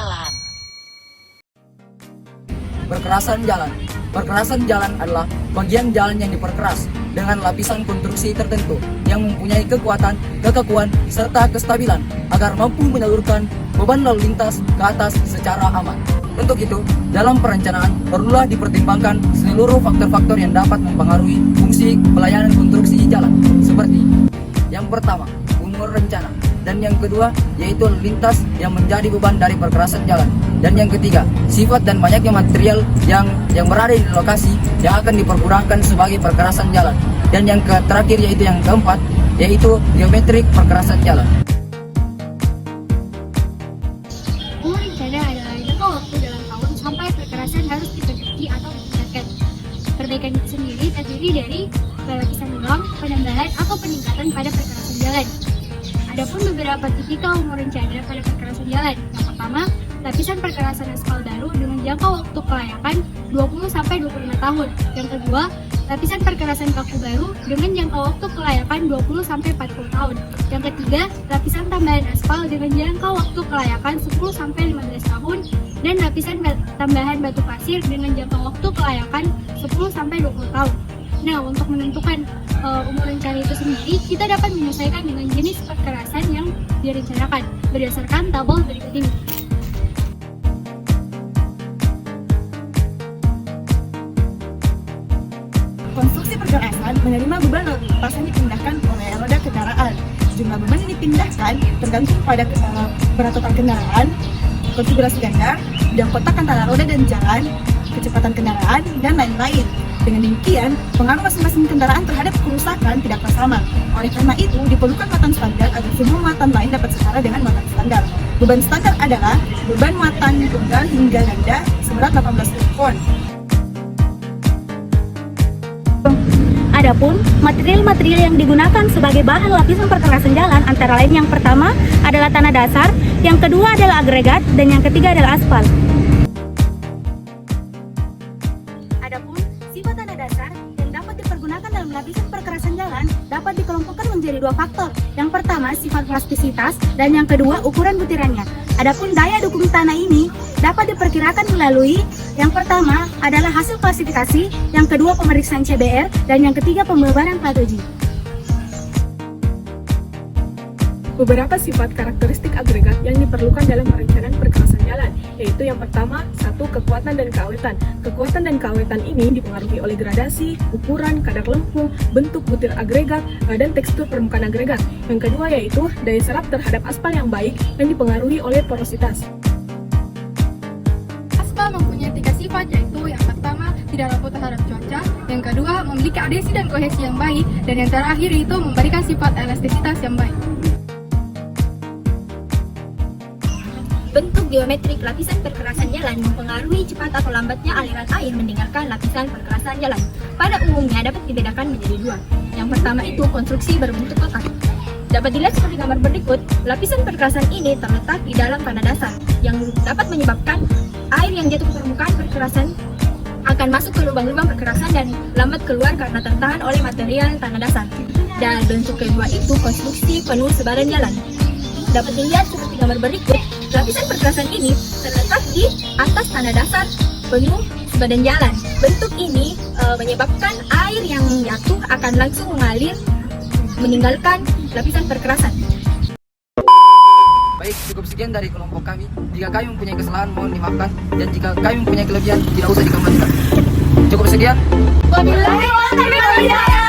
jalan. Perkerasan jalan. Perkerasan jalan adalah bagian jalan yang diperkeras dengan lapisan konstruksi tertentu yang mempunyai kekuatan, kekakuan, serta kestabilan agar mampu menyalurkan beban lalu lintas ke atas secara aman. Untuk itu, dalam perencanaan perlulah dipertimbangkan seluruh faktor-faktor yang dapat mempengaruhi fungsi pelayanan konstruksi jalan, seperti yang pertama, umur rencana, dan yang kedua yaitu lalu lintas yang menjadi beban dari perkerasan jalan, dan yang ketiga sifat dan banyaknya material yang berada di lokasi yang akan diperkurangkan sebagai perkerasan jalan, dan yang terakhir yaitu yang keempat yaitu geometrik perkerasan jalan. Umur rencana adalah jangka waktu dalam tahun sampai perkerasan harus diperbaiki atau ditingkatkan. Perbaikan itu sendiri terdiri dari pelapisan ulang, penambahan atau peningkatan pada perkerasan jalan. Adapun beberapa tipikal umur rencana pada perkerasan jalan. Yang pertama, lapisan perkerasan aspal baru dengan jangka waktu kelayakan 20-25 tahun. Yang kedua, lapisan perkerasan kaku baru dengan jangka waktu kelayakan 20-40 tahun. Yang ketiga, lapisan tambahan aspal dengan jangka waktu kelayakan 10-15 tahun. Dan lapisan tambahan batu pasir dengan jangka waktu kelayakan 10-20 tahun. Nah, untuk menentukan umur rencana itu sendiri, kita dapat menyesuaikan dengan jenis perkerasan yang direncanakan berdasarkan tabel berikut ini. Konstruksi perkerasan menerima beban lalu lintas yang dipindahkan oleh roda kendaraan. Jumlah beban yang dipindahkan tergantung pada berat total kendaraan, konfigurasi ganda, bidang kotak antara roda dan jalan, kecepatan kendaraan, dan lain-lain. Dengan demikian, pengaruh masing-masing kendaraan terhadap kerusakan tidaklah sama. Oleh karena itu, diperlukan muatan standar agar semua muatan lain dapat setara dengan muatan standar. Beban standar adalah beban muatan tunggal hingga ganda seberat 18 ton. Adapun material-material yang digunakan sebagai bahan lapisan perkerasan jalan antara lain yang pertama adalah tanah dasar, yang kedua adalah agregat, dan yang ketiga adalah aspal. Adapun sifat tanah dasar yang dapat dipergunakan dalam lapisan perkerasan jalan dapat dikelompokkan menjadi dua faktor. Yang pertama sifat plastisitas dan yang kedua ukuran butirannya. Adapun daya dukung tanah ini dapat diperkirakan melalui yang pertama adalah hasil klasifikasi, yang kedua pemeriksaan CBR, dan yang ketiga pembebaran patogen. Beberapa sifat karakteristik agregat yang diperlukan dalam perencanaan perkerasan jalan, yaitu yang pertama, satu, kekuatan dan keawetan. Kekuatan dan keawetan ini dipengaruhi oleh gradasi, ukuran, kadar lempung, bentuk butir agregat, dan tekstur permukaan agregat. Yang kedua yaitu daya serap terhadap aspal yang baik yang dipengaruhi oleh porositas. Aspal mempunyai tiga sifat, yaitu yang pertama tidak rapuh terhadap cuaca, yang kedua memiliki adhesi dan kohesi yang baik, dan yang terakhir itu memberikan sifat elastisitas yang baik. Bentuk geometrik lapisan perkerasan jalan mempengaruhi cepat atau lambatnya aliran air meninggalkan lapisan perkerasan jalan. Pada umumnya dapat dibedakan menjadi dua. Yang pertama itu konstruksi berbentuk kotak. Dapat dilihat seperti gambar berikut, lapisan perkerasan ini terletak di dalam tanah dasar yang dapat menyebabkan air yang jatuh ke permukaan perkerasan akan masuk ke lubang-lubang perkerasan dan lambat keluar karena tertahan oleh material tanah dasar. Dan bentuk kedua itu konstruksi penuh sebaran jalan. Dapat dilihat seperti gambar berikut, lapisan perkerasan ini terletak di atas tanah dasar penuh sebadan jalan. Bentuk ini menyebabkan air yang jatuh akan langsung mengalir meninggalkan lapisan perkerasan. Baik, cukup sekian dari kelompok kami. Jika kami mempunyai kesalahan mohon dimaafkan, dan jika kami mempunyai kelebihan tidak usah dikembalikan. Cukup sekian. Wabillahi taufiq wal hidayah.